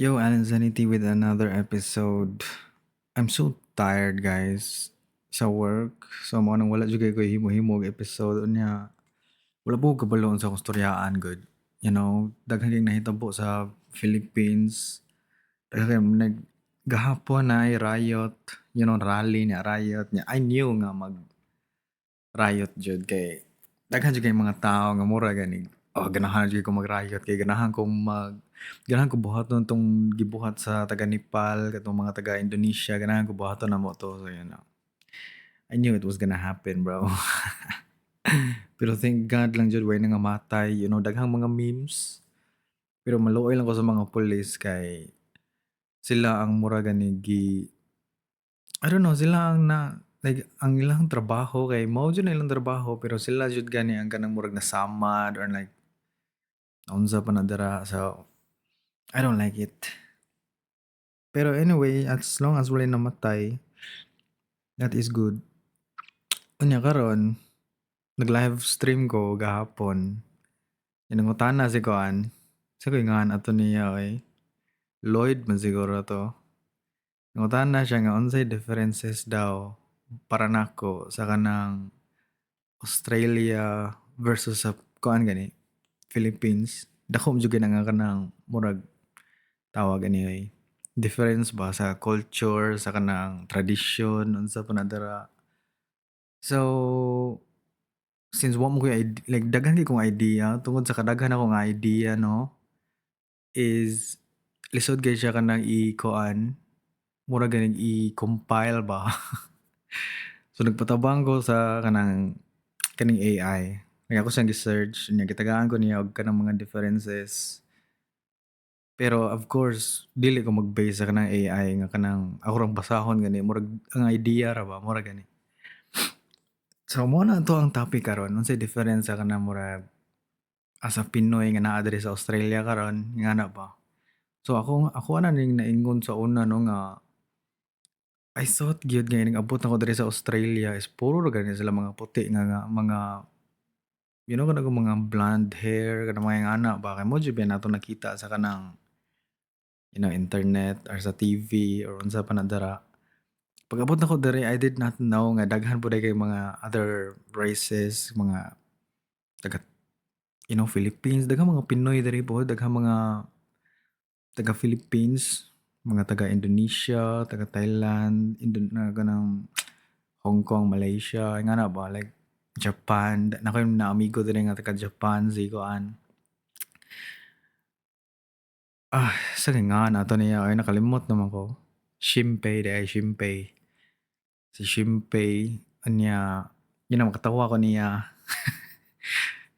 Yo, Alan Zanity with another episode. I'm so tired, guys. Sa work. So, mo nang wala juga ko himo-himo og episode unya. Wala po kabalo sa akong storyaan, good. You know, daghan kay nahitabo sa Philippines. Daghan kay gahapon na ay riot. You know, rally niya, riot niya. I knew nga riot jud kay daghan jud kay mga tao nga mura gani. Oh, ganahan jud ko mag-riot kay ganahan ko buhaton tong gibuhat sa taga Nepal katong mga taga Indonesia ganahan ko buhaton namo to. So, I knew it was gonna happen, bro. Pero thank God lang jud way nangamatay, daghang mga memes. Pero maluoy lang ko sa mga pulis kay sila ang mura gani I don't know, sila ang like ang ilang trabaho kay mao jud na ilang trabaho pero sila jud gani ang kanang murag nasamad or like unsa pa na dira. So, I don't like it. Pero anyway, as long as walay namatay, that is good. Unya karon, nag-live stream ko gahapon. Inangutana si Kuan. Sa ko ingan ato niya oy. Lloyd man siguro to. Nangutana siya nga unsay differences daw para nako sa kanang Australia versus sa kuan gani Philippines. Dako jud na nga kanang murag tawag ani oy. Difference ba sa culture, sa kanang tradition, unsa pa na dira. So, since wa mo ko like daghan kay kong idea tungod sa kadaghan akong idea no is lisod kay siya kanang i-kuan mura ganing i-compile ba. So nagpatabang ko sa kaning AI. Kaya ako siyang gi-search niya gitagaan ko niya og kanang mga differences. Pero of course dili ko mag-base sa kanang AI nga kanang ako rang basahon gani murag ang idea ra ba mura gani. So mo na to ang topic karon unsay difference sa kanang murag as a Pinoy nga naa diri sa Australia karon ngana ba. So ako ana ning naingon sa una no nga I thought gyud nga nag-abot ako diri sa Australia is puro ra gani sila mga puti nga mga kanang mga blonde hair kanang mga ingana ba kay mo jud ba nato nakita sa kanang internet or sa TV or unsa pa na dara. Pag-abot nako diri I did not know nga daghan pud kay mga other races, mga taga Philippines, daghang mga Pinoy diri po, daghang mga taga Philippines, mga taga Indonesia, taga Thailand, na kanang Hong Kong, Malaysia, nga na ba like Japan, na ko na amigo diri nga taga Japan si kuan. Sa nga nato niya ay nakalimot naman ko. Shimpei. Si Shimpei anya makatawa ko niya.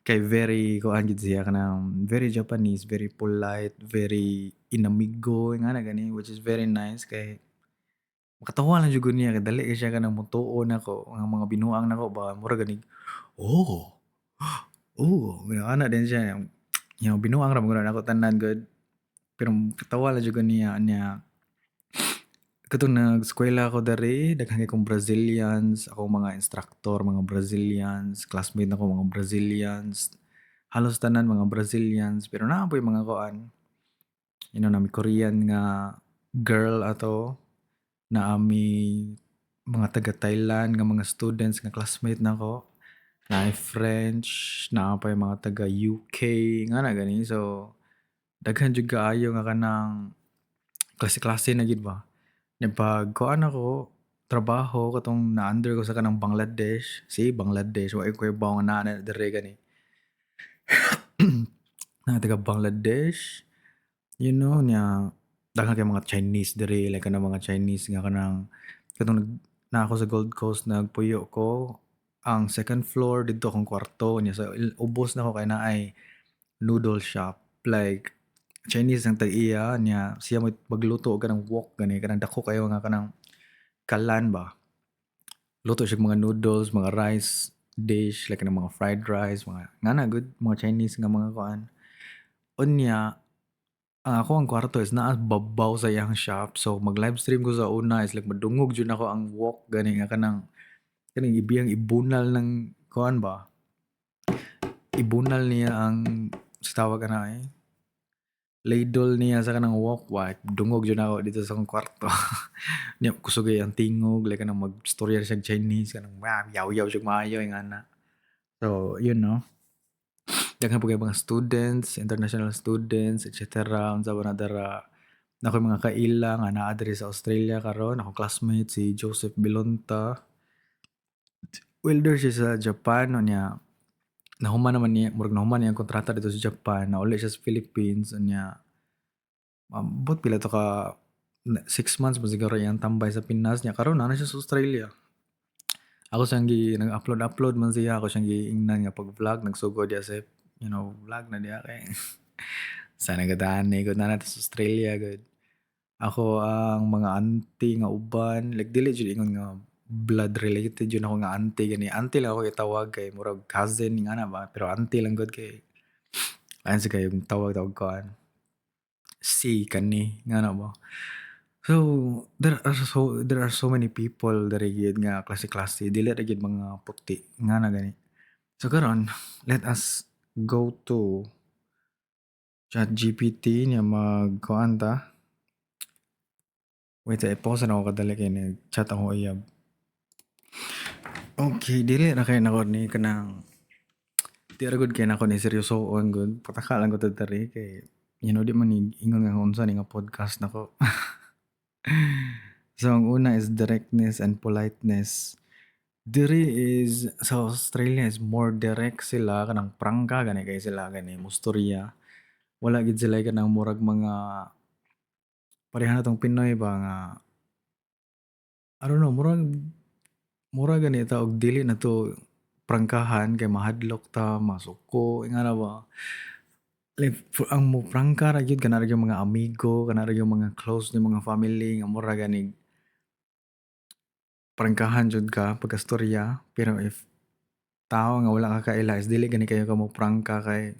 Kay very kuan gid siya kanang very Japanese, very polite, very inamigo nga na gani which is very nice kay makatawa lang jud ko niya kay dali kay siya kanang mutuon nako ang mga binuang nako ba mura gani. Oh, ana din siya binuang ra mo nako tanan good. Pero katawa lang jud ko niya anya katong nag-eskwela ako diri daghan kay kong Brazilians, akong mga instructor mga Brazilians, classmate nako mga Brazilians. Halos tanan mga Brazilians pero naa po'y mga kuan, nami Korean nga girl ato, naami mga taga Thailand nga mga students nga classmate nako, naay French, naa pa'y mga taga UK nga na gani. So daghan jud kaayo nga kanang klase-klase na gid ba. Nya pag kuan ako trabaho katong na-under ko sa kanang Bangladesh, Bangladesh wa ko ibaw nga naa na diri gani. Na taga Bangladesh, nya daghan kay mga Chinese diri like kanang mga Chinese nga kanang katong na ako sa Gold Coast nagpuyo ko, ang second floor didto akong kwarto nya sa ubos na ko kay naay noodle shop like Chinese ang tag-iya nya siya magluto og kanang wok gani kanang dako kayo nga kanang kalan ba. Luto siya og mga noodles, mga rice dish like kanang mga fried rice, mga ngana good mga Chinese nga mga kuan. Unya ang kwarto is naa babaw sa iyang shop. So mag-livestream ko sa una is like madungog jud ako ang wok gani nga kaning ibiyang ibunal ng kuan ba. Ibunal niya ang sa tawag ana ladle niya sa kanang wok wa dungog jud ako dito sa akong kwarto. Nya kusugay ang tingog like kanang magstorya siya Chinese kanang yaw-yaw siya maayo ingana. So, yun 'no. Daghan po kay mga students, international students, et cetera. Unsa ba na dara na ako'y mga kaila nga naa diri sa Australia karon. Akong classmate si Joseph Bilonta. Welder siya sa Japan unya nahuman naman niya murag nahuman niya ang kontrata dito sa Japan. Nauli siya sa Philippines unya ambot pila to ka 6 months ba siguro iyang tambay sa Pinas niya karon na siya sa Australia. Ako siyang nag-upload man siya, ako siyang giingnan nga pag-vlog, nagsugod diya sa, vlog na diya kay sana ganahan ikot na nato sa Australia gud. Ako ang mga auntie nga uban, like dili jud ingon nga blood related jud ako nga auntie gani. Auntie lang ako itawag kay murag cousin ingana ba, pero auntie lang gud kay lain sa kayong tawag-tawag kuan, si kani ngana ba. So, there are so many people diri gyud nga klase-klase, dili ra gyud mga puti ngana gani. So karon, let us go to ChatGPT niya magkuan ta. Wait, i-pause na ako kadali kay nag-chat ako iyab. Okay, dili na kay nako ni kanang di ra gud kay nako ni seryosoon gud. Pataka lang ko diri kay di man ni ingon nga unsa ni nga podcast nako. So ang una is directness and politeness. Diri is sa Australia is more direct sila kanang prangka gani kay sila gani mustorya. Wala gid sila kanang murag mga pareha na tong Pinoy ba nga I don't know murag gani ta og dili na to prangkahan kay mahadlok ta, masuko, ingana ba. Like ang mo prangka ra gyud kana ra gyud mga amigo, kana ra gyud mga close ni mga family nga mura gani prangkahan jud ka pagkastorya. Pero if tao nga wala ka kaila is dili gani kayo kamo prangka kay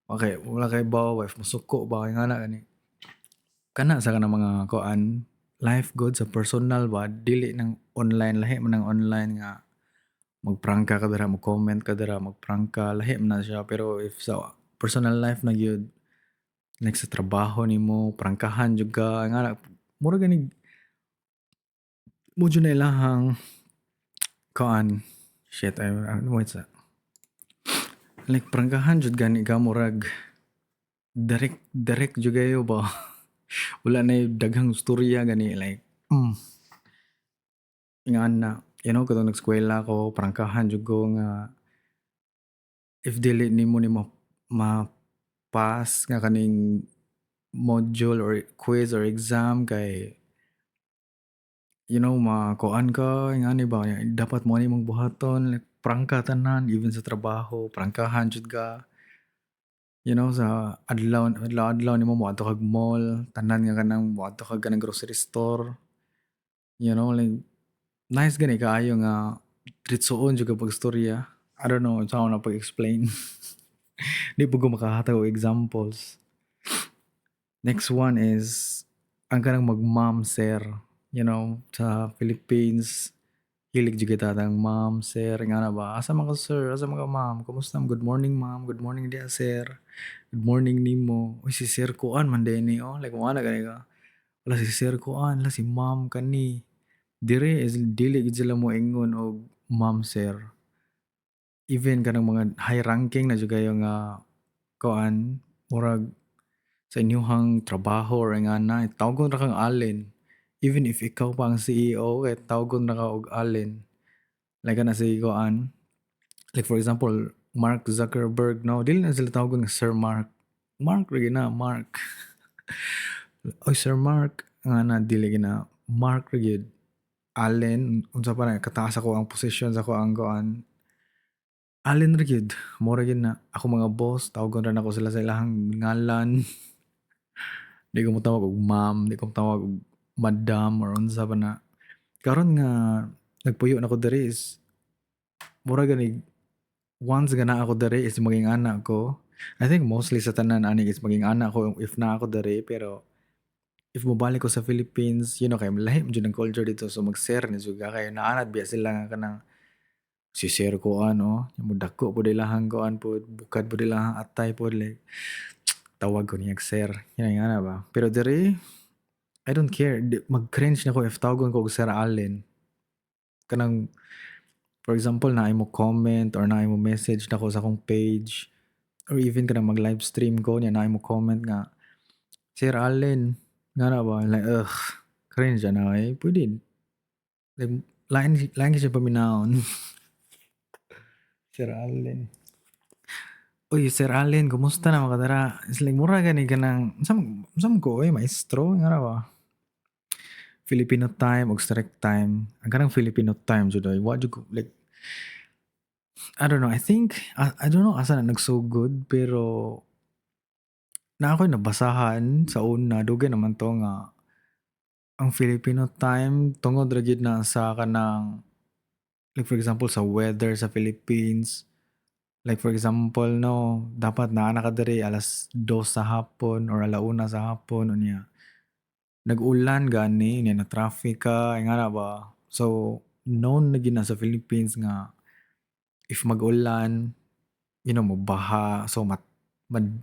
okay, wala kay bawa if masuko ba ingana gani. Kana sa kanang mga kuan life good sa personal ba dili nang online lahi man ang online nga magprangka ka dira, mag-comment ka dira, magprangka lahi man na siya. Pero if sa personal life na gyud like sa trabaho nimo prangkahan jud ka nga mura gani mo jud na ilahang kuan shit wait sa like prangkahan jud gani ka murag direct direct jud kayo ba. Wala na daghang storya gani like ingana katong nag-eskwela ko prangkahan jud ko nga if dili nimo ni ma-pass nga kaning module or quiz or exam kay makuan ka ingani ba dapat mo nimong buhaton like prangka tanan even sa trabaho prangkahan jud ka. Sa adlaw nimo moadto kag mall tanan nga kanang moadto kag kanang grocery store. Like nice gani kaayo nga diretsoon jud ka pagstorya. I don't know unsa ako na pag-explain. Di po ko makahatag og examples. Next one is ang kanang mag-mom sir. Sa Philippines hilig jud kita tang ma'am, sir, ingana ba, "Asa man ka sir? Asa man ka ma'am? Kumusta? Good morning ma'am, good morning diha sir, good morning nimo." "Uy si sir kuan man dinhi oh." Like mo ana gani ka. "Hala si sir kuan, hala si ma'am kani." Diri is dili gid sila moingon og ma'am, sir. Even kanang mga high ranking na jud kayo nga kuan, murag sa inyong trabaho or ingana tawgon ra kang Allen. Even if ikaw pa ang CEO kay tawgon ra ka og Allen. Like kana si kuan, like for example, Mark Zuckerberg no, dili na sila tawgon nga Sir Mark. Mark ra gyud na, Mark. Oy Sir Mark, ngana dili gyud na Mark ra gyud. Allen, unsa pa na kataas ako ang posisyon sa ako ang kuan. Allen ra gyud, mao ra gyud na ako mga boss tawgon ra nako sila sa ilahang ngalan. Di ko motawag og ma'am, di ko motawag og madam or unsa pa na. Karon nga nagpuyo na ko diri is mura gani once nga naa ako diri is maging anak ko. I think mostly sa tanan ani is maging anak ko if naa ako diri pero if mobalik ko sa Philippines, kay lahi man jud ang culture dito so mag-sir ni jud ka kay naanad biya sila nga kanang si sir kuan oh, mo dako pud ilahang kuan pud bukad pud ilahang atay pud like tawag ko niyag sir, yun nga na ba. Pero diri, I don't care. Mag-cringe na ko if tawagon ko og Sir Allen. Kanang, for example, na mo comment or na mo message na ko sa akong page or even kanang mag-live stream ko niya na mo comment nga, Sir Allen, nga na ba? Like, cringe na eh. Pwede. Like, lain siya paminahon. Sir Allen. Uy, Sir Allen, kumusta na makadara? It's like, mura gani ka ng, saan ko, maestro, nga na ba? Filipino time og strict time. Ang kanang Filipino time jud ay what ko like I don't know. I think I don't know asa na nagsugod pero na ako'y nabasahan sa una dugay naman to nga ang Filipino time tungod ra gyud na sa kanang like for example sa weather sa Philippines. Like for example no, dapat naa na ka diri 2:00 sa hapon or 1:00 sa hapon unya. Nag-ulan gani unya na traffic ka nga na ba. So known na gyud na sa Philippines nga if mag-ulan, you know, mabaha, so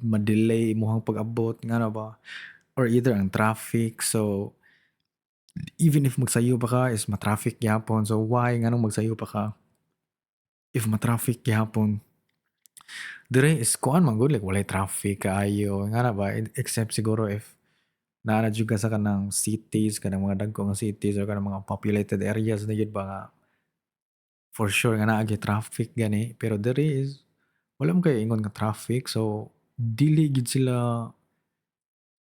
ma-delay imong pag-abot nga na ba or either ang traffic. So even if magsayo pa ka is ma-traffic gyapon. So why nganong magsayo pa ka if ma-traffic gyapon? Dire is kuan man gud like walay traffic kaayo nga na ba except siguro if naa na jud ka sa kanang cities, kanang mga dagko nga cities or kanang mga populated areas na gyud ba nga for sure nga naa gyud traffic gani. Pero there is wala man kay ingon nga traffic so dili gid sila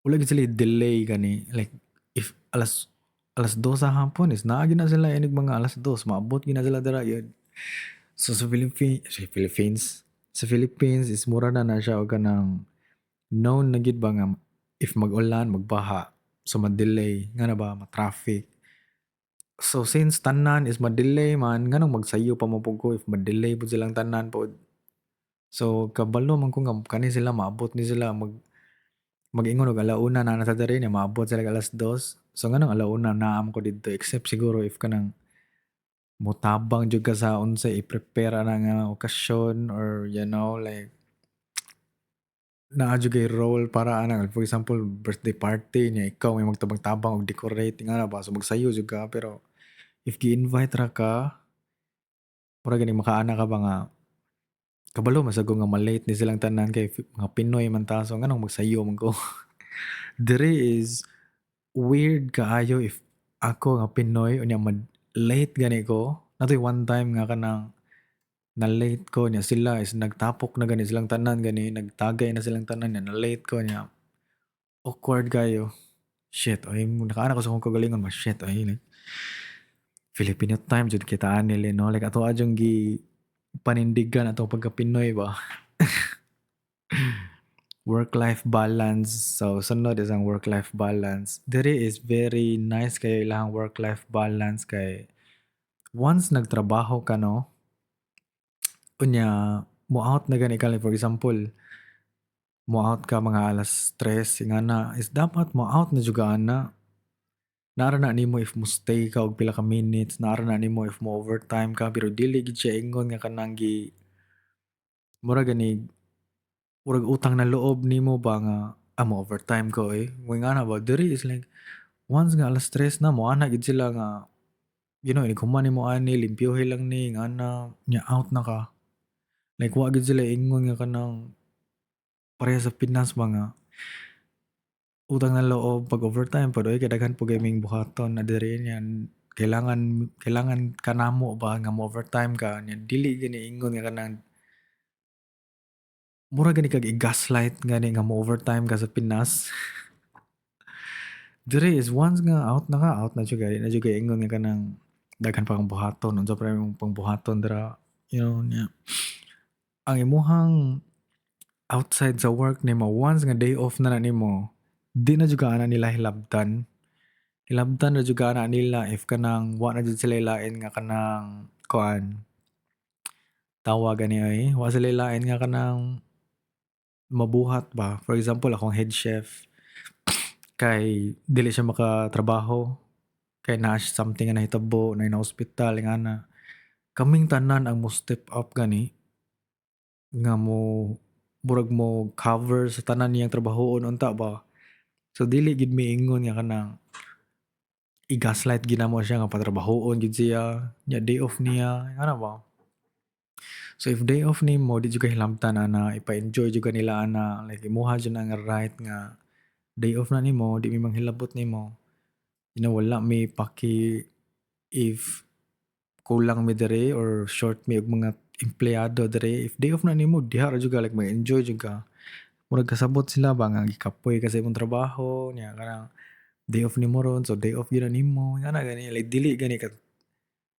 wala gid sila delay gani like if alas 2 sa hapon is naa gyud na sila inig mga alas 2 maabot gyud na sila dira yun. So sa Philippines is mura na siya og kanang known na gid ba nga if mag-ulan, magbaha, so ma-delay nga na ba ma-traffic. So since tanan is ma-delay man nganong magsayo pa mo pud ko if ma-delay pud silang tanan pod. So kabalo man ko nga kani sila maabot ni sila mag-ingon og 1:00 na nasa diri niya maabot sila og 2:00. So nganong 1:00 naa man ko didto except siguro if kanang motabang jud ka sa unsay i-prepare ana nga okasyon or you know like naa jud kay role para ana for example birthday party niya ikaw may magtabang-tabang og decorate nga na ba so magsayo jud ka pero if gi-invite ra ka mura gani makaana ka ba nga kabalo masagol nga ma-late ni silang tanan kay mga Pinoy man ta so nganong magsayo man ko. Diri is weird kaayo if ako nga Pinoy unya late gani ko. Natoy one time nga kanang na-late ko niya sila is nagtapok na gani silang tanan gani nagtagay na silang tanan niya na-late ko niya. Awkward kayo. Shit, ay nakaana ko sa akong kagalingon ma shit ay like Filipino time jud kita anil no like ato adyong gi panindigan atong pagka Pinoy ba. Work-life balance. So, sunod is ang work-life balance. Diri is very nice kayo ilang work-life balance kay once nagtrabaho ka no, unya mo out na gani ka like for example, mo out ka mga 3:00 ingana is dapat mo out na jud ka ana. Naara na nimo if mo stay ka og pila ka minutes, naara na nimo if mo overtime ka pero dili gid siya ingon nga kanang mura gani murag utang na loob nimo ba nga mo-overtime ko eh. Mo nga na ba diri is like once nga 3:00 na moana gid sila nga you know human nimo ani limpyohi lang ni ngana nya out na ka. Like wa gid sila ingon nga kanang pareha sa Pinas ba nga utang na loob pag overtime pod oy kay daghan po gaming buhaton na diri niyan kailangan kailangan kanamo ba nga mo-overtime ka nya dili gani ingon nga kanang mura gani kag i-gaslight gani nga mo-overtime ka sa Pinas. Diri is once nga out na jud na jud kay ingon nga kanang daghan pa kang buhaton, unsa pa imong pangbuhaton dira, you know nya. Ang imong outside sa work nimo once nga day off na nimo, di na jud ka ana nila hilabtan. Hilabtan na jud ka ana nila if kanang wa na jud sila lain nga kanang kuan, tawag ani ay, wa sila lain nga kanang mabuhat ba. For example, akong head chef kay dili siya makatrabaho kay naa something nga nahitabo na ospital ingana. Kaming tanan ang mo step up gani nga mo murag mo cover sa tanan niyang trabahoon unta ba. So dili gid miingon nga kanang i-gaslight gid namo siya nga patrabahoon gid siya, nya day off niya, ana ba. So if day off nimo di jud ka hilabtan ana, ipa-enjoy jud ka nila ana, like imuha jud na nga right nga day off na nimo, di mi manghilabot nimo. Wala mi paki if kulang mi diri or short mi og mga empleyado diri. If day off na nimo, diha ra jud ka like mag-enjoy jud ka. Murag kasabot sila ba nga gikapoy ka sa imong trabaho, nya kanang day off nimo ron, so day off gyud na nimo, ana gani like dili gani ka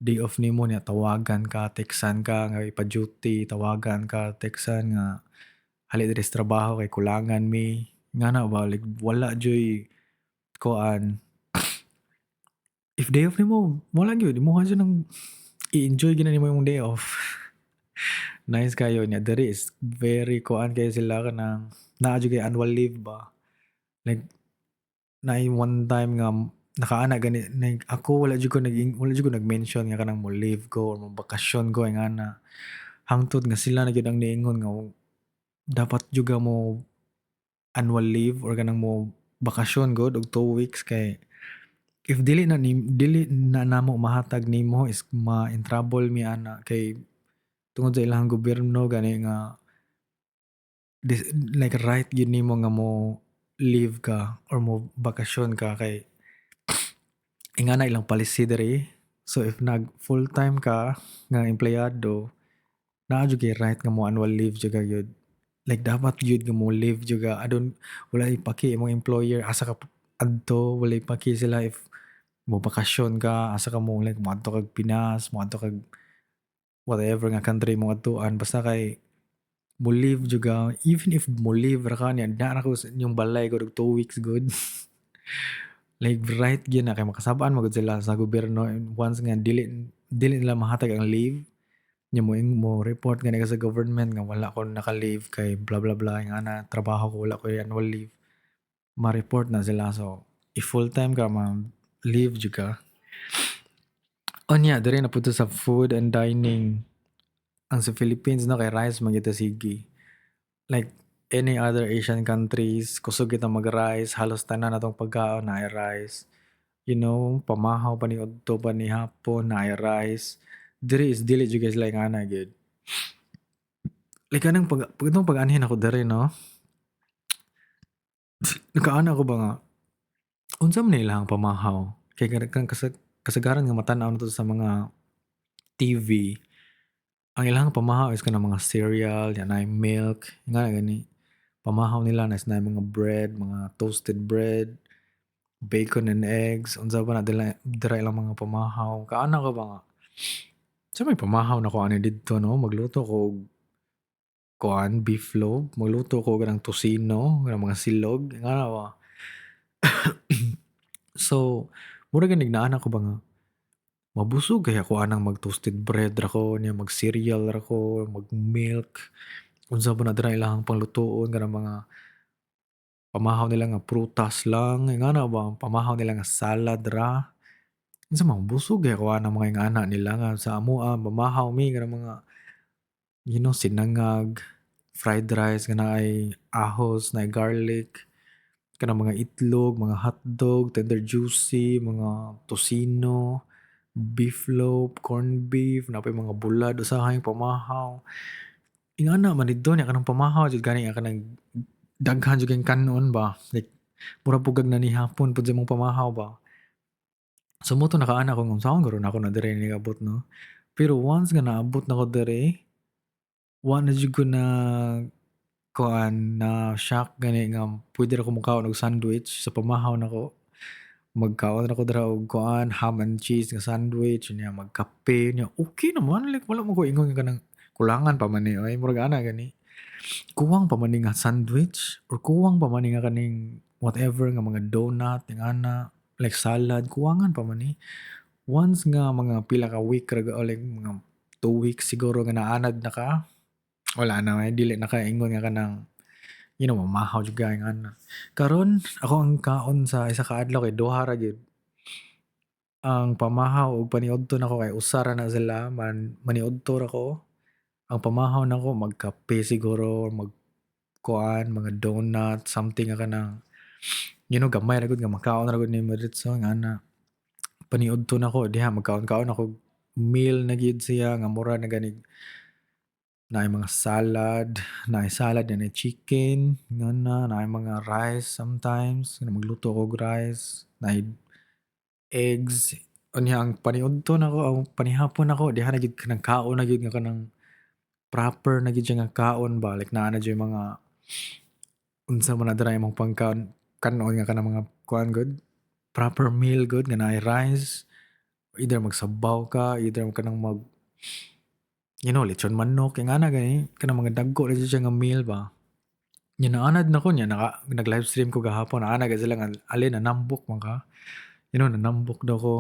day off nimo niya tawagan ka, teksan ka nga ipa-duty, tawagan ka, teksan nga hali diri sa trabaho kay kulangan mi. Ngana ba like wala joy kuan. If day off nimo, wala gyud imuha jud ng i-enjoy gyud na nimo imong day off. Nice kayo niya. Diri is very kuan kayo sila kanang naa jud kay annual leave ba. Like naay one time nga nakaana gani like ako wala jud ko nag-mention nga kanang mo leave ko or mo bakasyon ko ay ngana. Hangtod nga sila na gyud ang niingon nga dapat jud ka mo annual leave or kanang mo bakasyon gud og 2 weeks kay if dili na namo mahatag nimo is ma-in trouble mi ana kay tungod sa ilahang gobyerno gani nga like right gyud nimo nga mo leave ka or mo bakasyon ka kay ingana ilang policy diri. So if nag full-time ka nga empleyado, naa jud kay right nga mo annual leave jud ka gyud. Like dapat gyud nga mo leave jud ka. Wala ipaki imong employer asa ka adto, wala ipaki sila if mo bakasyon ka, asa ka mo like moadto kag Pinas, moadto kag whatever nga country mo adtuan basta kay mo leave jud ka. Even if mo leave ra ka niya, naa ra ko sa inyong balay gud og 2 weeks gud. Like right gyud na kay makasabaan man gud sila sa gobyerno and once nga dili nila mahatag ang leave, nya mo report gani ka sa government nga wala ko naka-leave kay blah blah blah ingana trabaho ko wala ko annual leave. Ma-report na sila so if full-time ka leave jud ka. Unya diri na pud sa food and dining. Ang sa Philippines no kay rice man gyud ta sige. Like any other Asian countries, kusog kita mag-rice, halos tanan atong pagkaon naay rice. Pamahaw pa ni udto pa ni hapon naay rice. Diri is dili jud guys like ana gyud. Like kanang itong pag-anhin ako diri no. Nakaana ko ba nga unsa man na ilahang pamahaw? Kay kang kasagaran nga matan-aw nato sa mga TV. Ang ilang pamahaw is kanang mga cereal, yanay milk, nga gani. Pamahaw nila na is na mga bread, mga toasted bread, bacon and eggs, unsa pa na dira ilang mga pamahaw. Kaana ka ba nga? Sa may pamahaw na ko ani didto no, magluto ko og kuan beef loaf, magluto ko og kanang tocino, kanang mga silog, nga ba. So, mura gani naana ko ba nga mabusog kaya ako anang mag-toasted bread ra ko, niya mag-cereal ra ko, mag-milk. Unsa pa na dira ilahang panglutoon kanang mga pamahaw nila nga prutas lang, ingana ba pamahaw nila nga salad ra. Unsa man busog kaya ako anang mga ingana nila nga sa amoa mamahaw mi kanang mga sinangag, fried rice nga naay ahos, naay garlic, kanang mga itlog, mga hotdog, tender juicy, mga tocino, beef loaf, corned beef, napay mga bulad usahang pamahaw. Ingana man didto niya kanang pamahaw jud gani nga kanang daghan jud kayong kanon ba. Like mura pugag na ni hapon pud sa imong pamahaw ba. So moto nakaana ko unsaon garo na ako na diri ni abot no. Pero once nga naabot na ko diri, wa na jud ko na kuan na shock gani nga pwede ra ko mokaon og sandwich sa pamahaw nako. Magkaon ra ko dira og kuan ham and cheese nga sandwich niya magkape niya okay naman like wala man ko ingon nga kanang kulangan pa man ni oy murag ana gani. Kuwang pa man ni nga sandwich or kuwang pa man ni nga kaning whatever nga mga donut ingana like salad kuwangan pa man ni. Once nga mga pila ka week ra o like mga 2 weeks siguro nga naanad na ka, wala na dili na kaingon nga kanang mamahaw jud ka ingana. Karon ako ang kaon sa isa ka adlaw kay duha ra gyud. Ang pamahaw ug paniudto nako kay usa ra na sila maniudto ra ko. Ang pamahaw nako magkape siguro kuan, mga donut, something nga kanang gamay ra gud nga makaon ra gud nimo diretso ngana paniudto nako diha magkaon-kaon ako meal na gyud siya nga mura na ganing naay mga salad, naay salad, naay chicken, ngana, naay mga rice sometimes, nga magluto og rice, naay eggs. Unya ang paniudto nako, ang panihapon nako diha na gyud kanang kaon na gyud nga kanang proper na gyud siya nga kaon ba, like naa na diyo yung mga unsa man na dira imong pangkaon kanon nga kanang mga kuan gud, proper meal gud nga naay rice, either magsabaw ka, either ka nang lechon manok, kay ngana gani kanang mga dagko na gyud siya nga meal ba. Nya naanad na ko niya nag-livestream ko gahapon, naana gyud sila nga, "Alin nanambok man ka?" Nanambok daw ko.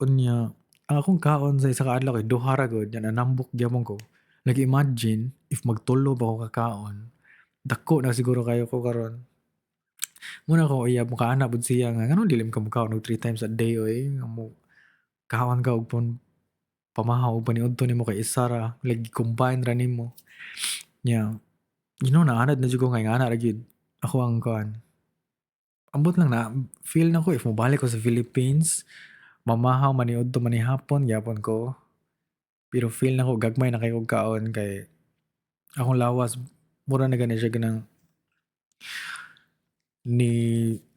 Unya, ang akong kaon sa isa ka adlaw kay duha ra gud, nya nanambok gyapon ko. Nag-imagine if magtulo ba ako kakaon, dako na siguro kayo ko karon. Muna ko uyab mokaana pud siya nga, "Ngano dili man ka mokaon og 3 times a day oy, nga mo kaon ka og pamahaw og paniudto nimo kay isa ra, like combine ra nimo." Nya, naanad na jud ko nga ingana ra gyud ako ang kuan. Ambot lang na feel nako if mobalik ko sa Philippines, mamahaw maniudto manihapon gyapon ko. Pero feel nako gagmay na kay kog kaon kay akong lawas mura na gani siya ganang ni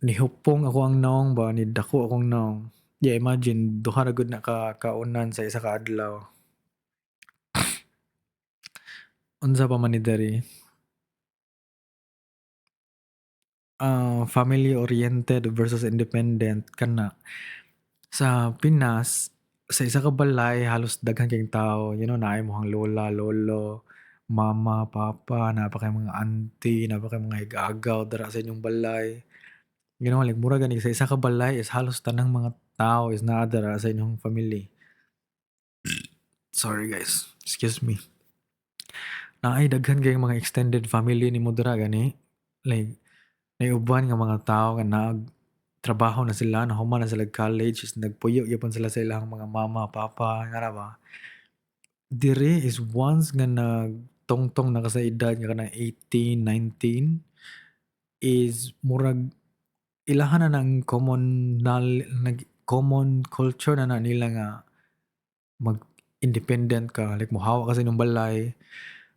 nihupong ako ang naong ba, nidako akong naong. Yeah, imagine duha ra gud na ka kaunan sa isa ka adlaw. Unsa pa man ni diri? Family oriented versus independent kana. Sa Pinas, sa isa ka balay halos daghan kayong tao, naay mohang lola, lolo, mama, papa, naa pa kayong mga auntie, naa pa kayong mga hig-agaw dira sa inyong balay. Like mura gani sa isa ka balay is halos tanang mga tao is naa dira sa inyong family. Sorry guys, excuse me. Naay daghan kayong mga extended family nimo dira gani. Like naiuban nga mga tao nga trabaho na sila, nahuman na sila college, is nagpuyo gyapon sila sa ilang mga mama, papa, nga na ba. Diri is once nga nagtongtong na ka sa edad nga kanang 18, 19 is murag ilahan na ng common culture na nila nga mag-independent ka, like mohawa ka sa inyong balay,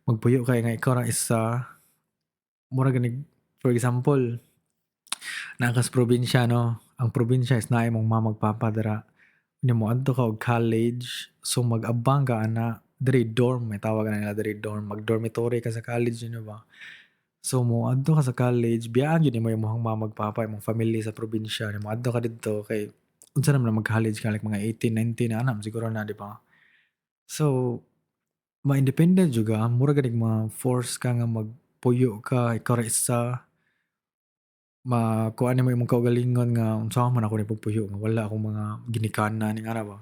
magpuyo kay nga ikaw ra isa. Mura gani for example, naa ka sa probinsya 'no, ang probinsya is naay imong mama ug papa dira. Nya moadto ka og college, so mag-abang ka ana, diri dorm may tawag na nila diri dorm, mag-dormitory ka sa college niyo ba. So moadto ka sa college, biyaan gyud nimo imong mama ug papa, imong family sa probinsya, nya moadto ka didto kay unsa naman na mag-college ka like mga 18, 19 ana siguro na, di ba? So, ma-independent jud ka, mura gani ma-force ka nga magpuyo ka, ikaw ra isa. Makuha nimo imong kaugalingon nga unsaon man ako nipugpuyo nga wala akong mga ginikanan ning ana ba.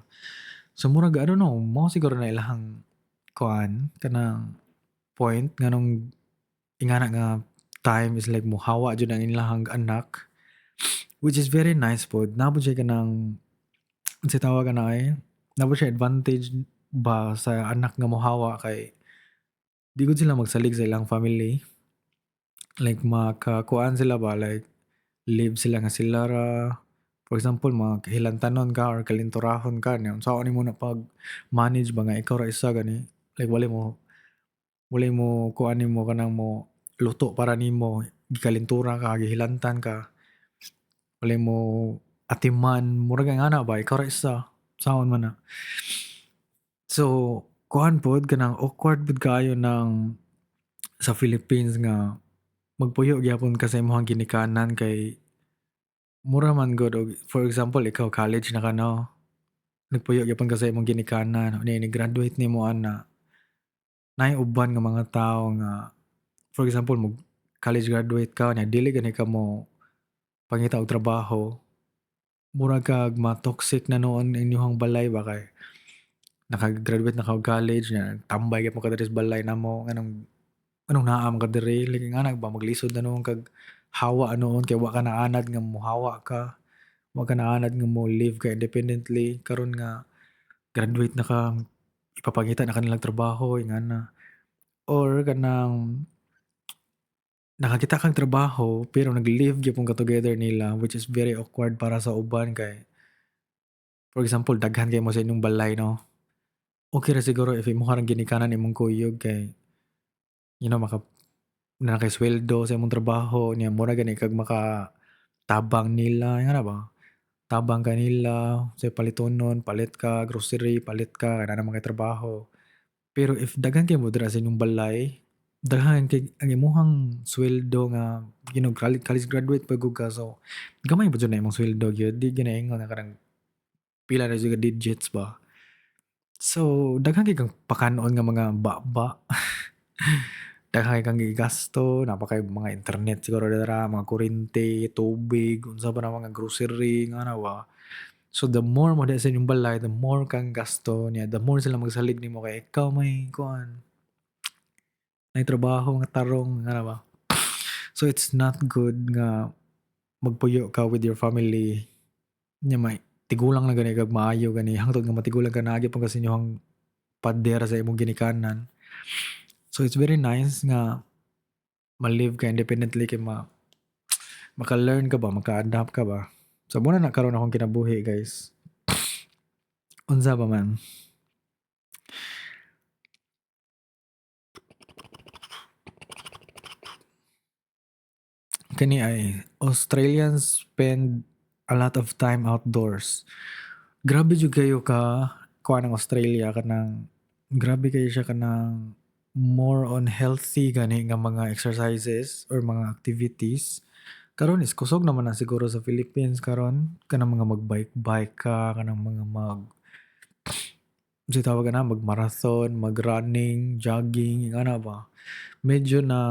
So murag I don't know, mao siguro na ilahang kuan kanang point nganong ingana nga time is like mohawa jud ang ilahang anak, which is very nice pod. Nabot siya kanang unsay tawag ana nabot siya advantage ba sa anak nga mohawa kay di gud sila magsalig sa ilang family. Like makakuan sila ba like live sila nga sila ra. For example, mga kahilantanon ka or kalinturahon ka niya unsaon nimo na pag-manage ba nga ikaw ra isa gani, like walay mo kuan nimo kanang mo luto para nimo, gikalintura ka, gihilantan ka, walay mo atiman, murag nga ana ba ikaw ra isa, unsaon man na. So, kuan pod kanang awkward pod kaayo ng sa Philippines nga magpuyo gyapon ka sa imong ginikanan kay mura man gud og for example ikaw college na ka 'no, nagpuyo gyapon ka sa imong ginikanan, unya ni-graduate nimo ana, naay uban nga mga tawo nga for example college graduate ka nya dili gani ka mo pangita og trabaho, mura kag ma-toxic na noon inyong balay ba kay naka-graduate na ka og college nya tambay gyapon ka diri sa balay namo anong naa man ka diri, like ingana ba maglisod na noon kag hawa noon kay wa ka naanad nga mohawa ka. Wa ka naanad nga mo-live ka independently karon nga graduate na ka, ipapangita na ka nilang trabaho ingana or kanang nakakita kang trabaho pero nag-live gyapon ka together nila, which is very awkward para sa uban kay for example daghan kayo mo sa inyong balay 'no, okey ra siguro if imong ra ginikanan imong kuyog kay you know nakasuweldo sa imong trabaho niya mura gani kag makatabang nila, nga na ba? Tabang ka nila, say palitonon, palit ka, grocery, palit ka, kana naman kay trabaho. Pero if daghan kayo mo dira sa inyong balay, daghan kay ang imong sweldo nga college graduate pa gyud ka so gamay pa jud na imong sweldo gyud, di ginaingon na kanang pila na jud ka digits ba. So daghan kay kang pakanon nga mga baba, daghan kay kang gigasto, napakay mga internet siguro dira, mga kuryente, tubig, unsa pa na mga grocery, nga na ba. So the more mo diha sa inyong balay, the more kang gasto niya, the more sila magsalig nimo kay ikaw may kuan, may trabaho nga tarong, nga na ba. So it's not good nga magpuyo ka with your family nya may tigulang na gani kag maayo gani hangtod nga matigulang ka na gyud sa inyong pader sa imong ginikanan. So it's very nice nga ma-live ka independently kay maka-learn ka ba, maka-adapt ka ba. So muna na karon akong kinabuhi guys. Unsa ba man? Kani ay Australians spend a lot of time outdoors. Grabe jud kayo ka kuan ng Australia kanang grabe kayo siya kanang more on healthy gani nga mga exercises or mga activities. Karon is kusog naman na siguro sa Philippines karon kanang mga mag-bike-bike ka, kanang mga unsa tawag ana mag-marathon, mag-running, jogging, ana ba. Medyo na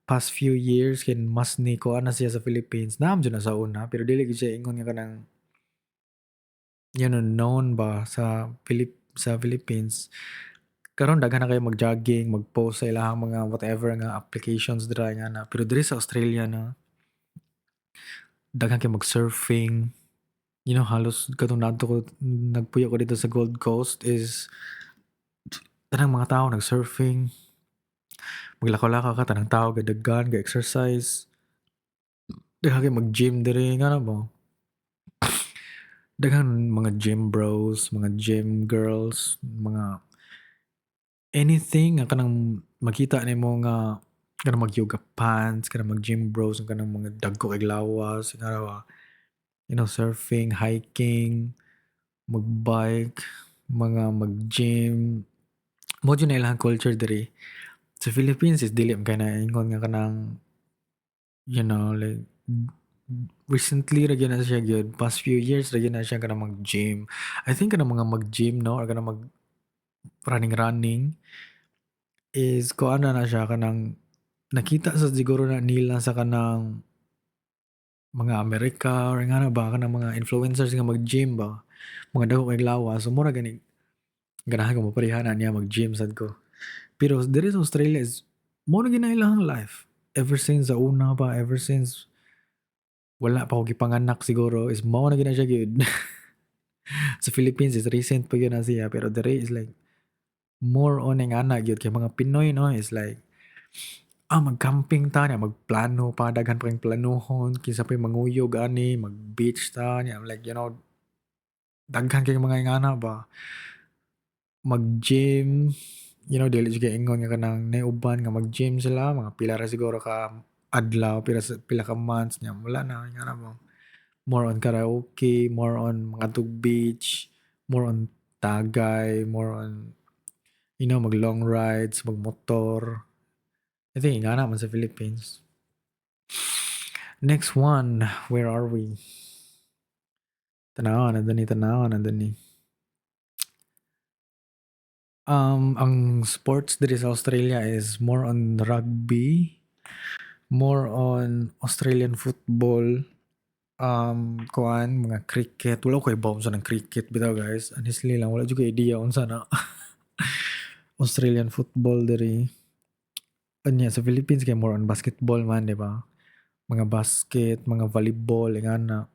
past few years kin mas ni kuan na siya sa Philippines. Naam jud na sa una pero dili gid siya ingon nga kanang known ba sa Philippines. Karon daghan na kayo mag-jogging, mag-post sa ilahang mga whatever nga applications dira nga na. Pero diri sa Australia na daghan kayo mag-surfing. Halos katong nadto ko nagpuyo ko dito sa Gold Coast is tanang mga tao nag-surfing, maglakaw-lakaw ka tanang tao gadaghan, ga-exercise. Daghan kayo mag-gym diri nga na ba. Daghan mga gym bros, mga gym girls, mga anything nga kanang makita nimo nga kanang mag-yoga pants, kanang mag-gym bros, kanang mga dagko kay lawas, nga ba. Surfing, hiking, mag-bike, mga mag-gym. Mao jud na ilang culture diri. Sa Philippines is dili man kay naingon nga kanang like recently ra gyud na siya gyud, past few years ra gyud na siya kanang mag-gym. I think kanang mga mag-gym 'no or kanang running is kuan na siya kanang nakita sa siguro na nila sa kanang mga Amerika or nga na ba kanang mga influencers nga mag-gym ba, mga dako kay lawas. So mura gani ganahan ko mapareha niya mag-gym sad ko. Pero diri sa Australia is mo na gyud na ilang life. Ever since sa una pa, ever since wala pa ako gipanganak siguro is mao na gyud na siya gyud. Sa Philippines is recent pa gyud na siya pero diri is like more on ang ana gyud kay mga Pinoy 'no is like, mag-camping ta niya, magplano pa, daghan pa kayong planuhon, kinsa pa'y manguyog ani, mag-beach ta niya, like daghan kayong mga ingana ba. Mag-gym, dili jud kay ingon nga kanang nauban nga mag-gym sila, mga pila ra siguro ka adlaw, pila ka months niya, wala na ingana ba. More on karaoke, more on mangadtog beach, more on tagay, more on, mag-long rides, magmotor. I think ingana man sa Philippines. Next one, where are we? Tanawa na dani. Ang sports diri sa Australia is more on rugby, more on Australian football, kuan mga cricket. Wala ko ibaw sa ng cricket bitaw guys. Honestly lang wala jud ko idea unsa na. Australian football diri. Anya sa Philippines kay more on basketball man, di ba? Mga basket, mga volleyball, ingana.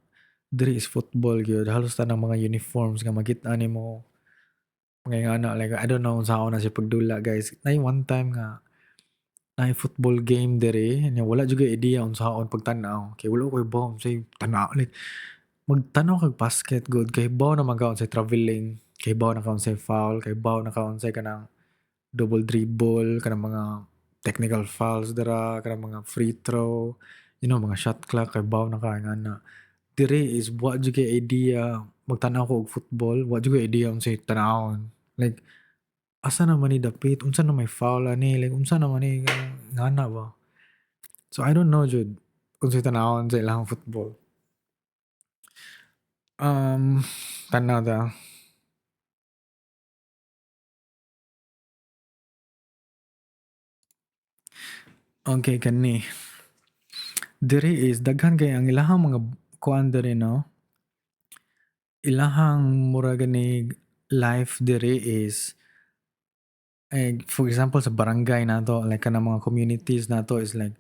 Diri is football gyud. Halos tanang mga uniforms nga makita nimo mga ingana like I don't know unsa na siya pagdula guys. Nay one time nga naay football game diri nya wala jud koy idea unsaon pagtan-aw kay wala ko ibaw unsay tan-aw like magtanaw kag basket good kay hibaw naman ka unsay travelling, kay hibaw na ka unsay foul, kay hibaw na ka unsay kanang double dribble, kanang mga technical fouls dira, kanang mga free throw, mga shot clock, kay hibaw na ka ingana. Diri is wa jud kay idea magtan-aw ko og football, wa jud koy idea unsay tan-awon. Like asa naman ni dapit, unsa na may foul ani, like unsa naman ni ngana ba. So I don't know jud unsay tan-awon sa ilahang football. Um, tanaw ta. Okay kani. Diri is daghan kay ang ilahang mga kuan diri 'no, ilahang mura gani life diri is for example sa barangay nato like kanang mga communities nato is like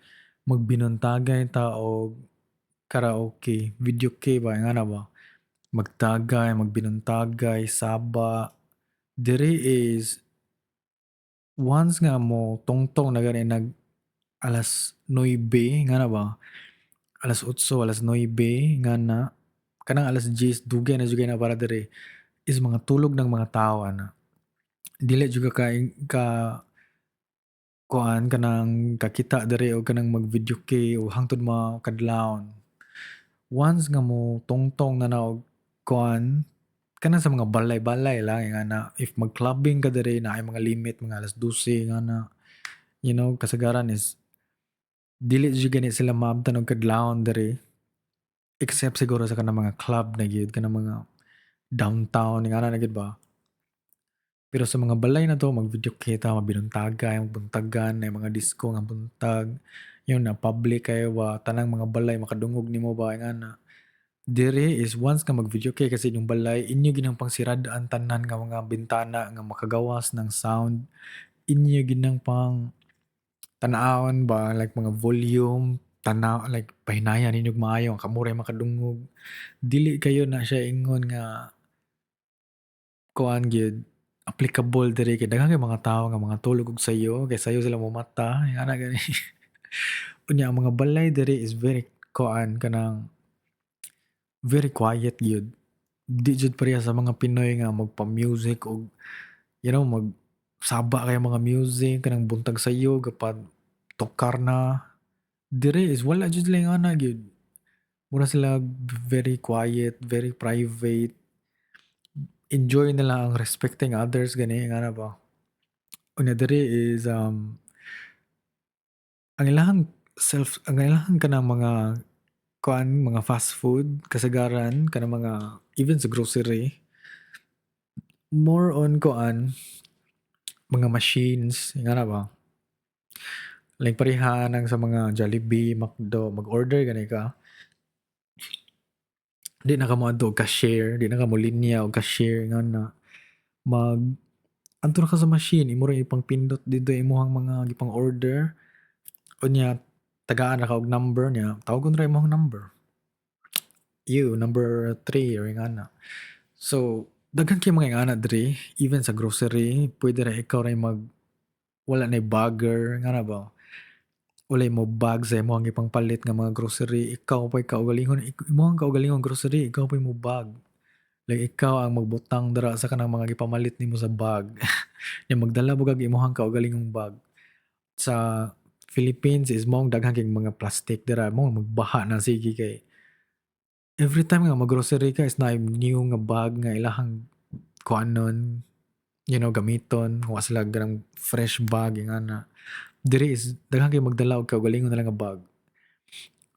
magbinuntagay ta og karaoke, videoke ba ingana ba? Magtagay, magbinuntagay, saba. Diri is once nga mo tungtong na gani nag 9:00 ngana ba? 8:00, 9:00 ngana, kanang 10:00 dugay na jud kay na para diri is mga tulog ng mga tao ana. Dili jud ka ka kuan kanang kakita diri o kanang mag-videoke o hangtod makadlawon. Once nga mo tungtong na og kuan, kanang sa mga balay-balay lang ingana if mag-clubbing ka diri naay mga limit mga 12:00 ingana. Kasagaran is dili jud gani sila maabtan og kadlawon diri except siguro sa kanang mga club na gyud, kanang mga downtown ingana na gyud ba. Pero sa mga balay na 'to mag-videoke ta, magbinuntagan, magbuntagan, may mga disco nga buntag, yun na public kayo ba, tanang mga balay makadungog nimo ba ingana. Diri is once ka mag-videoke kasi yung balay, inyo ginang pangsirad-an tanan nga mga bintana nga makagawas ng sound, inyo ginang pang tan-awon ba like mga volume, like pahinayan ninyo maayo ang kamuray makadungog. Dili kayo na siya ingon nga kuan gyud applicable diri kay daghan kay mga tawo nga mga tulog og sayo, kay sayo sila momata, ana gani. Unya ang mga balay diri is very kuan kanang very quiet gyud. Di jud pareha sa mga Pinoy nga magpa-music og magsaba kay mga music kanang buntag sayo gapad tokar na. Diri is wala jud sila yung ana gyud. Mura sila very quiet, very private. Enjoy nila ang respecting others gani nga na ba. Unya diri is ang ilahang kanang mga kuan mga fast food kasagaran kanang mga even sa grocery more on kuan mga machines nga na ba. Like pareha nang sa mga Jollibee, McDo, mag-order gani ka. Di na ka moadto og cashier, di na ka molinya og cashier nga na mag adto na ka sa machine imo ra ipangpindot didto imong mga gipang order. Unya tagaan ra ka og number niya, tawagon ra imong number. You number 3 or ingana. So daghan kay mga ingana diri even sa grocery pwede ra ikaw ra wala nay bagger ngana ba. Walay mo bag sa imong ipangpalit nga mga grocery, ikaw pa'y kaugalingon imong kaugalingong grocery, ikaw pa'y mobag. Like ikaw ang magbutang dira sa kanang mga gipamalit nimo sa bag. Nya magdala mo kag imong kaugalingong bag. Sa Philippines is maong daghan kay mga plastic dira, mao magbaha na sige kay every time nga mag-grocery ka is naay new nga bag nga ilahang kuanon, gamiton, wa sila ganang fresh bag ingana. Diri is daghan kay magdala og kaugalingon na lang nga bag.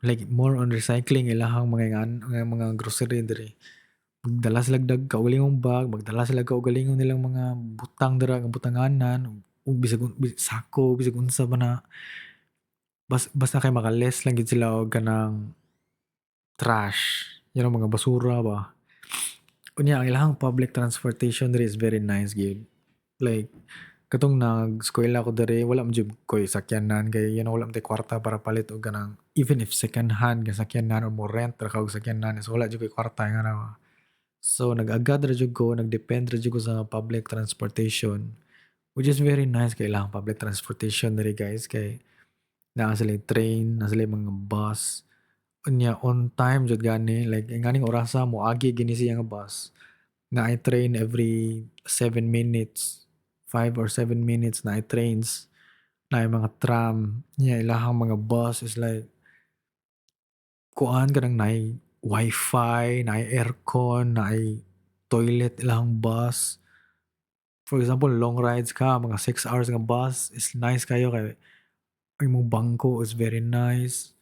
Like more on recycling ilahang mga grocery diri. Magdala sila kaugalingong bag, magdala sila kaugalingong nilang mga butang dira nga butanganan ug bisag sako, bisag unsa pa na. Basta kay maka-less lang gid sila og kanang trash, mga basura ba. Unya ang ilahang public transportation diri is very nice gyud. Like katong nag-eskwela ko diri wala man jud koy sakyanan kay wala man tay kwarta para palit og kanang even if second hand nga sakyanan or mo rent ra ka og sakyanan is wala jud koy kwarta nga na. So nag-agad ra jud ko, nag-depend ra jud ko sa public transportation. which is very nice kay ilang public transportation diri guys kay naa sila train, naa sila mga bus. Unya on time jud gani like nganing orasa mo agi gini siya nga bus. Naay train every 7 minutes, 5 or 7 minutes naay trains, naay mga tram, nya ilahang mga bus is like kuan kanang naay wifi, naay aircon, naay toilet ilahang bus. For example, long rides ka, mga 6 hours nga bus is nice kayo kay ang imong bangko is very nice.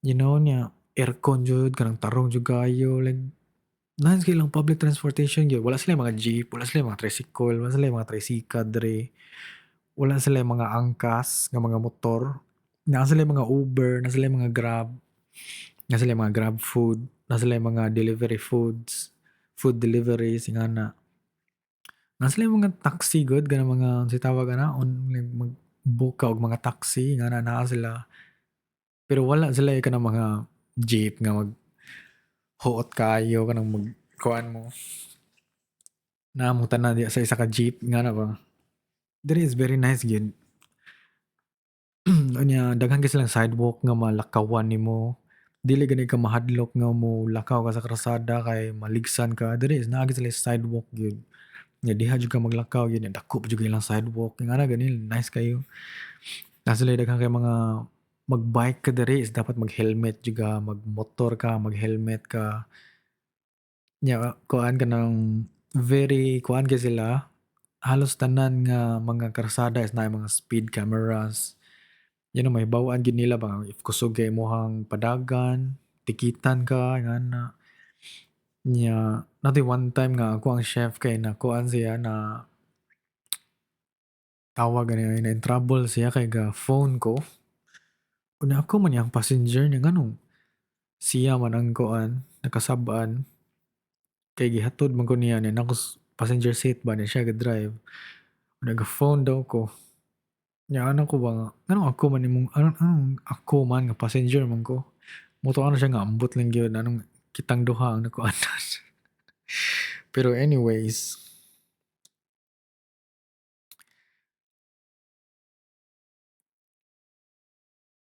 You know niya, aircon jud kanang tarong jud kayo like nice kay lang public transportation gyud. Wala sila mga jeep, wala sila mga tricycle, wala sila mga tricycle diri. Wala sila mga angkas nga mga motor. Na sila mga Uber, na sila mga Grab, na sila mga Grab food, na sila mga delivery foods, food deliveries nga na. Na sila mga taxi good kana mga si tawag ana on like mag-book ka og mga taxi nga na naa sila. Pero wala sila kanang mga jeep nga maghuot kayo kanang kuan mo. Naamo tanan diya sa isa ka jeep nga na ba. Diri is very nice gyud. Unya daghan kay silang sidewalk nga malakawan nimo. Dili gani ka mahadlok nga mo lakaw ka sa kalsada kay maligsan ka. Diri is naa gyud sila sidewalk gyud. Nga diha jud ka maglakaw gyud dako pa jud ilang sidewalk. Nga na gani nice kayo. Na sila daghan kay mga magbike ka diri is dapat mag-helmet jud ka, magmotor ka, mag-helmet ka. Nya kuan ka ng very kuan kay sila. Halos tanan nga mga kalsada is naay mga speed cameras. Yan ang mahibawaan gid nila ba if kusog kay imong padagan, tikitan ka nga na. Nya natay one time nga ako ang chef kay nakuan siya na tawag ani na in trouble siya kay ga phone ko. Una ako man yang passenger niya nganong siya man ang kuan nakasab-an kay gihatod man ko niya ni nako passenger seat ba ni siya ga-drive. Nag-phone daw ko. Nya ano ko ba nga, anong ako man imong anong ako man nga passenger man ko. Moto ano siya nga ambot lang gyud anong kitang duha ang nakuanan. Pero anyways,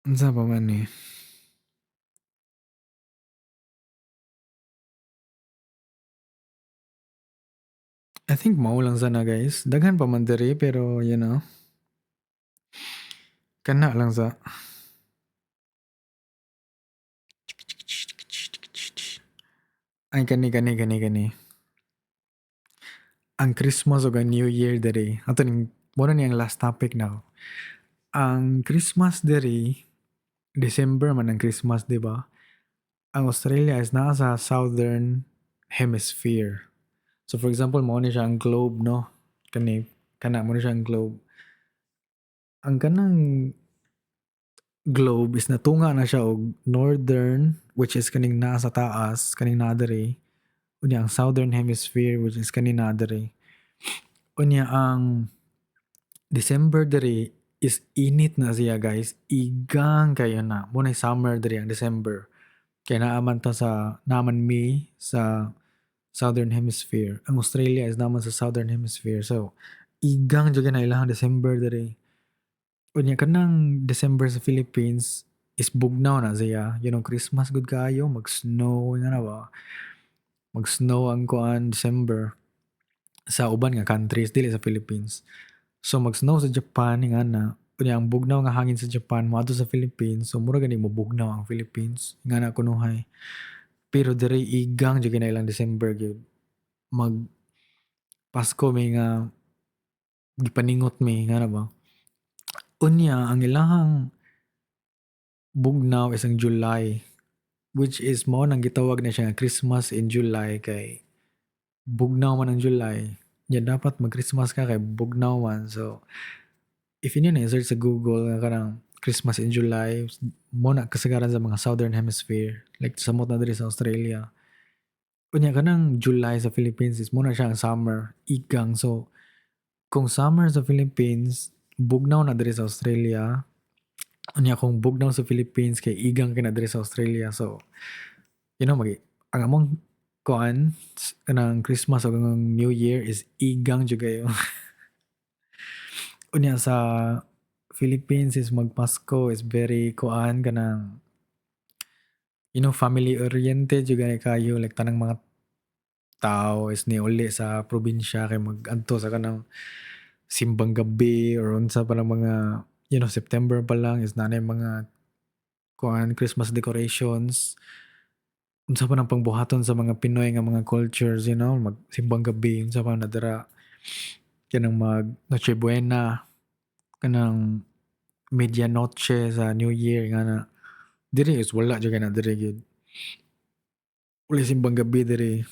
unsa pa man ni? I think mao lang sana guys. Daghan pa man diri pero you know, kana lang sa ay kani. Ang Christmas ug ang New Year diri. Ato ning mo na niyang last topic now. Ang Christmas diri December man ang Christmas, di ba? Ang Australia is naa sa southern hemisphere. So for example, mo ni siya ang globe, no? Kana mo ni siya ang globe. Ang kanang globe is natunga na siya og northern which is kaning naa sa taas, kaning naa diri. Unya ang southern hemisphere which is kaning naa diri. Unya ang December diri is init na siya guys. Igang kayo na. Muna summer diri ang December. Kaya naaman ta sa naman May sa Southern Hemisphere. Ang Australia is naman sa Southern Hemisphere. So, igang jud na ilang December diri. Unya kanang December sa Philippines is bugnaw na siya. You know, Christmas good kayo, mag-snow na ba? Mag-snow ang kuan December sa uban nga countries dili sa Philippines. So mag-snow sa Japan nga na unya ang bugnaw nga hangin sa Japan moadto sa Philippines. So mura gani mo bugnaw ang Philippines nga na kunuhay. Pero diri igang jud na ilang December gyud. Mag Pasko may nga gipaningot mi nga na ba. Unya ang ilahang bugnaw is ang July which is mo nang gitawag na siya nga Christmas in July kay bugnaw man ang July. Ya dapat mag-Christmas ka kay bugnaw man. So if inyo na search sa Google nga kanang Christmas in July, mo na kasagaran sa mga Southern Hemisphere, like samot na diri sa Australia. Unya kanang July sa Philippines is mo na siya ang summer, igang. So kung summer sa Philippines, bugnaw na diri sa Australia. Unya kung bugnaw sa Philippines kay igang kina diri sa Australia. So you know ang among kuan kanang Christmas o kanang New Year is igang jud kayo. Unya sa Philippines is magpasko is very kuan kanang family oriented jud gani kayo like tanang mga tao is niuli sa probinsya kay mag-adto sa kanang simbang gabi or unsa pa ng mga September pa lang is nanay mga kuan Christmas decorations. Unsa pa ng pangbuhaton sa mga Pinoy nga mga cultures, magsimbang gabi unsa pa nadara kanang mag Noche Buena, kanang medianoche sa New Year nga na diri is wala jud na diri gyud. Wala simbang gabi diri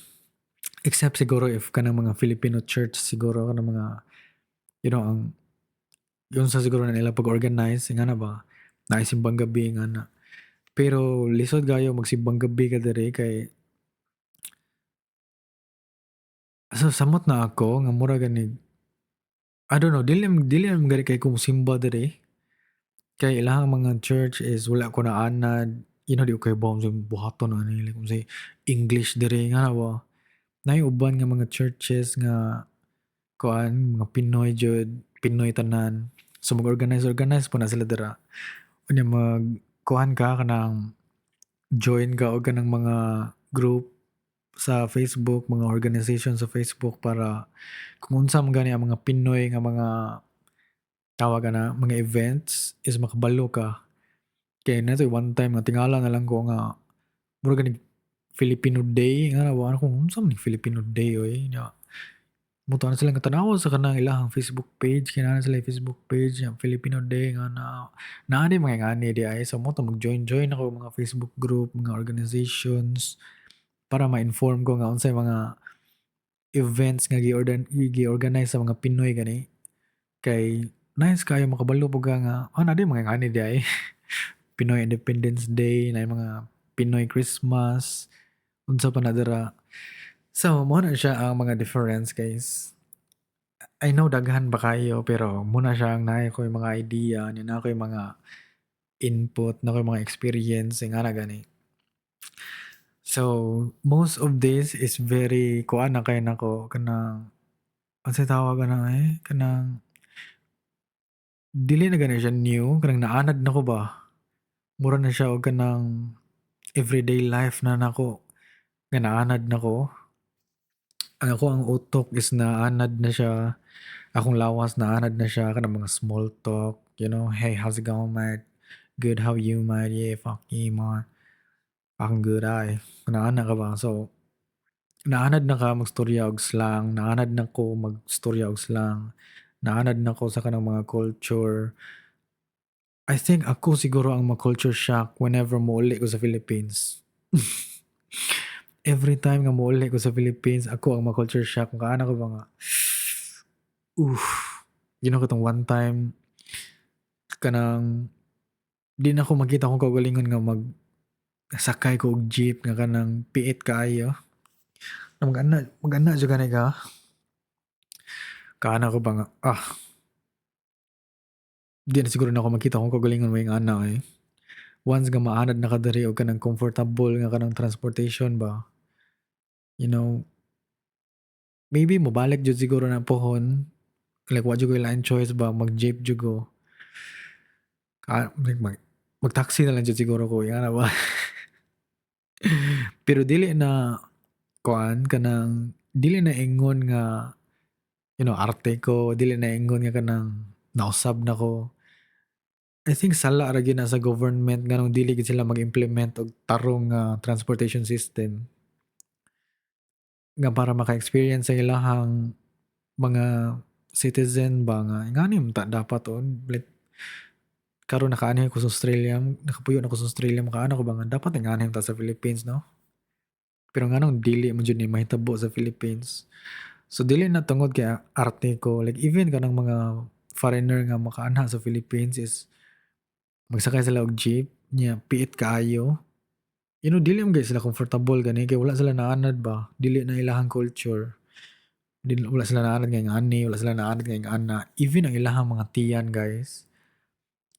except siguro if kanang mga Filipino church siguro kanang mga ang yun sa siguro na nila pag-organize nga na ba naay simbang gabi nga na. Pero lisod gayo magsimbang gabi ka diri kay samot na ako nga mura gani I don't know dili man gani kay ko mosimba diri. Kay ilahang mga church is wala ko naanad, di ko kay bawang sa buhaton ani like unsay English diri nga na ba. Naay uban nga mga churches nga kuan mga Pinoy jud, Pinoy tanan. So mag-organize po na sila dira. Unya kuan ka kanang join ka og kanang mga group sa Facebook, mga organization sa Facebook para kung unsa man gani ang mga Pinoy nga mga tawag na mga events is makabalo ka. Kaya natoy one time nga tingala na lang ko nga mura gani Filipino Day nga nawa ko unsa man ni Filipino Day oy nya. Muto na sila nga tanaw sa kanang ilahang Facebook page kinahanglan sila Facebook page nga Filipino Day nga naa di mga ngani di ay so mo mag-join ako mga Facebook group, mga organizations para ma-inform ko nga unsay mga events nga gi-organize sa mga Pinoy gani. Kay nice kayo makabalo pud ka nga na di mga ngani di ay. Pinoy Independence Day, na mga Pinoy Christmas, unsa pa na dira. So, mo na siya ang mga difference guys. I know daghan ba kayo pero muna siya ang naay ko yung mga idea, na ko yung mga input, na ko yung mga experience nga na gani. So, most of this is very kuan na kay nako kanang unsay tawag na kanang dili na gani siya new, kanang naanad nako ba. Mura na siya og kanang everyday life na nako nga naanad nako. Ako ang utok is naanad na siya. Akong lawas naanad na siya kanang mga small talk, "Hey, how's it going, mate? Good, how you, mate? Yeah, fuck you, man. Akong good ay." Naana ka ba? So, naanad na ka magstorya og slang, naanad na ko magstorya og slang, naanad na ko sa kanang mga culture. I think ako siguro ang ma-culture shock whenever mouli ko sa Philippines. Every time nga mouli ko sa Philippines, ako ang ma-culture shock. Kung kaana ko ba nga, oof, ko tong one time, kanang, di na ko makita kung kagalingon nga sakay ko og jeep nga kanang piit kaayo. Na mag-ana jud gani ka. Kaana ko ba nga, di na siguro na ako makita kung kagalingon mo yung ana eh. Once nga maanad na ka diri og kanang comfortable nga kanang transportation ba, you know, maybe mobalik jud siguro na pohon. Like wa jud ko lain choice ba mag-jeep jud ko. Like mag-taxi na lang jud siguro ko nga na ba. Pero dili na kuan kanang dili na ingon nga arte ko, dili na ingon nga kanang nausab na ko. I think sala ra gyud na sa government nganong dili gid sila mag-implement og tarong nga transportation system. Nga para maka-experience sa ilahang mga citizen ba nga ngani man ta dapat like karon nakaani ko sa Australia, nakapuyo na ko sa Australia makaano ko ba nga dapat ngani ta sa Philippines, no? Pero nganong dili man jud ni mahitabo sa Philippines. So dili na tungod kay arte ko, like even kanang mga foreigner nga makaanha sa Philippines is magsakay sila og jeep nya piit kaayo. Dili man gyud sila comfortable gani kay wala sila naanad ba, dili na ilahang culture. Wala sila naanad nga ingani, wala sila naanad nga ingana. Even ang ilahang mga tiyan guys,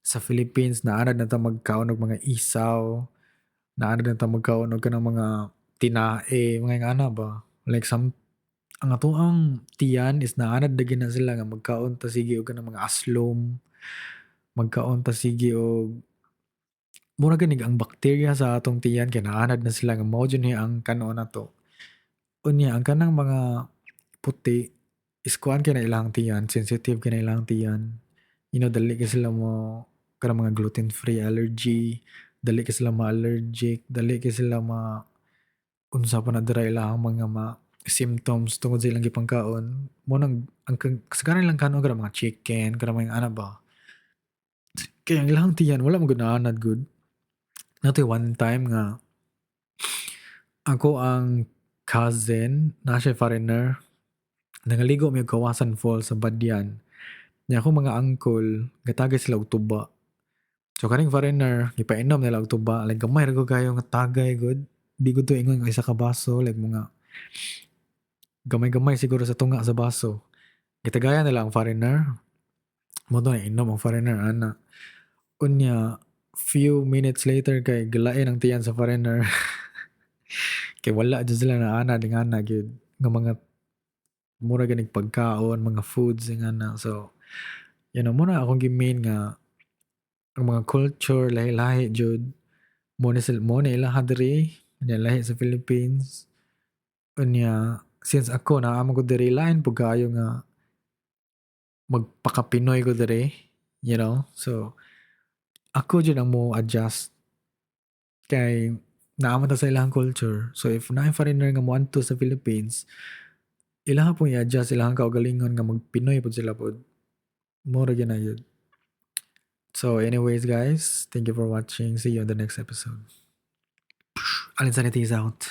sa Philippines naanad na ta magkaon og mga isaw, naanad na ta magkaon og kanang mga tinae, mga ingana ba. Like ang atoang tiyan is naanad na gina sila nga magkaon ta sige og kanang mga aslom, magkaon ta sige og mura gani ang bakterya sa atong tiyan kay naanad na sila nga mao ni ang kanon nato. Unya ang kanang mga puti is kuan kay na ilang tiyan, sensitive kay na ilang tiyan. Dali kay sila mo kanang mga gluten-free allergy, dali kay sila ma-allergic, dali kay sila unsa pa na dira ilahang mga symptoms tungod sa ilang gipangkaon. Mo nang kasagaran ilang kanon kanang mga chicken, kanang mga ana ba. Kaya ang ilang tiyan wala man gud naanad gud. Natoy one time nga ako ang cousin na siya foreigner, nangaligo mi og Kawasan Falls sa Badyan. Nya akong mga uncle gatagay sila og tuba. So kaning foreigner gipainom nila og tuba, like gamay ra gud kayo nga tagay gud. Di gud to ingon nga isa ka baso, like mga gamay-gamay siguro sa tunga sa baso. Gitagayan nila ang foreigner. Mo to inom ang foreigner ana. Unya few minutes later kay gilain ang tiyan sa foreigner. Kay wala jud sila naana dingana gyud nga mga mura ganing pagkaon, mga foods ingana. So, muna akong gi-main nga ang mga culture lahi-lahi jud. Mo na ilaha diri, nya lahi sa Philippines. Unya since ako naa man ko diri lain pud kaayo nga magpaka-Pinoy ko diri, So, ako jud ang mo-adjust kay naa man ta sa ilang culture. So, if naay foreigner nga moadto sa Philippines, ilaha pong i-adjust, ilahang kaugalingon nga mag-Pinoy pud sila pod. Mura gyud na yun. So anyways guys, thank you for watching. See you on the next episode. Alinsanity is out.